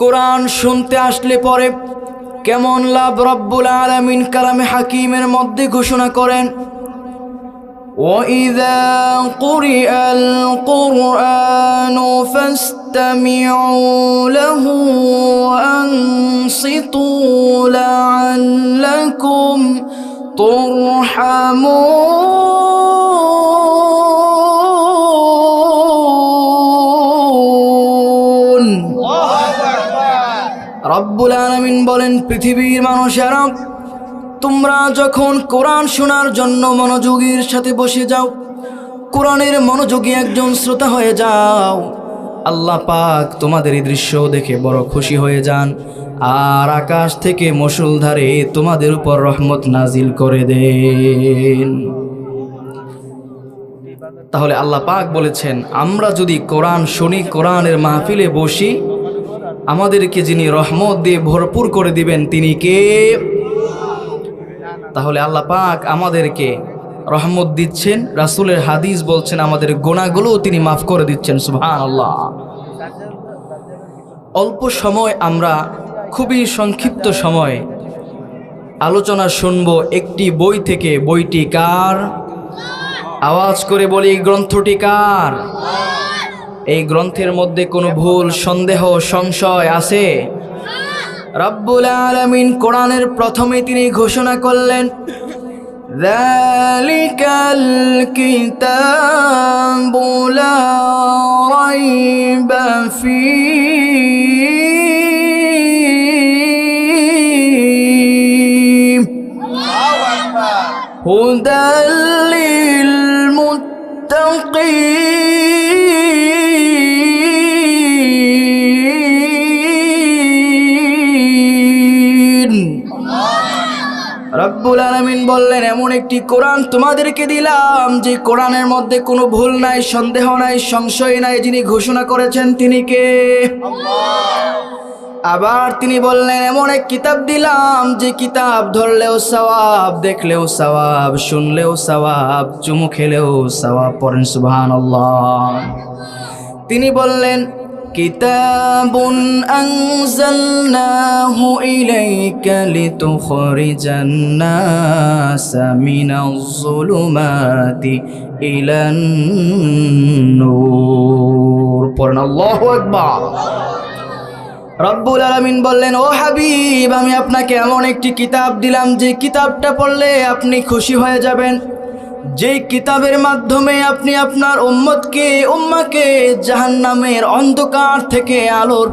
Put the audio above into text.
কোরআন শুনতে আসলে পরে কেমন লাভ রব্বুল আলামিন কালামে হাকিমের মধ্যে ঘোষণা করেন, وَإِذَا قُرِئَ الْقُرْآنُ فَاسْتَمِعُوا لَهُ وَأَنصِتُوا لَعَلَّكُمْ تُرْحَمُونَ। রব্বুল আলামিন বলেন, পৃথিবীর মানুষেরা, তোমরা যখন কোরআন শোনার জন্য মনোযোগের সাথে বসে যাও, কোরআনের মনোযোগী একজন শ্রোতা হয়ে যাও, আল্লাহ পাক তোমাদের এই দৃশ্য দেখে বড় খুশি হয়ে যান আর আকাশ থেকে মুষলধারে তোমাদের উপর রহমত নাজিল করে দেন। তাহলে আল্লাহ পাক বলেছেন, আমরা যদি কোরআন শুনি, কোরআনের মাহফিলে বসি, আমাদেরকে যিনি রহমত দিয়ে ভরপুর করে দিবেন তিনি কে? তাহলে আল্লাহ পাক আমাদেরকে রহমত দিচ্ছেন, রাসূলের হাদিস বলছেন আমাদের গুনাহগুলো তিনি মাফ করে দিচ্ছেন। সুবহানাল্লাহ। অল্প সময় আমরা, খুবই সংক্ষিপ্ত সময় আলোচনা শুনব একটি বই থেকে। বইটি কার? আওয়াজ করে বলি, এই গ্রন্থটি কার? এই গ্রন্থের মধ্যে কোনো ভুল, সন্দেহ, সংশয় আছে? রব্বুল আলামিন কোরআনের প্রথমে তিনি ঘোষণা করলেন, যালিকাল কিতাবু লা রাইবা ফীহি হুদাল লিল মুত্তাকিন। রব্বুল আলামিন বললেন, এমন একটি কোরআন তোমাদেরকে দিলাম যে কোরআনের মধ্যে কোনো ভুল নাই, সন্দেহ নাই, সংশয় নাই। যিনি ঘোষণা করেছেন তিনি কে? আবার তিনি বললেন, এমন এক কিতাব দিলাম যে কিতাব ধরলেও সওয়াব, দেখলেও সওয়াব, শুনলেও সওয়াব, চুমু খেলেও সওয়াব। পড়েন সুবহানাল্লাহ। তিনি বললেন, কিতাবুন আনজালনাহু ইলাইকা লিতুখরিজান নাসা মিনাজ যুলুমাতি ইলান নূর। পড়েন আল্লাহু আকবার। রব্বুল আলামিন বললেন, ও হাবিব, আমি আপনাকে এমন একটি কিতাব দিলাম যে কিতাবটা পড়লে আপনি খুশি হয়ে যাবেন, যেই কিতাবের মাধ্যমে আপনি আপনার উম্মতকে, উম্মাকে জাহান্নামের অন্ধকার থেকে আলোর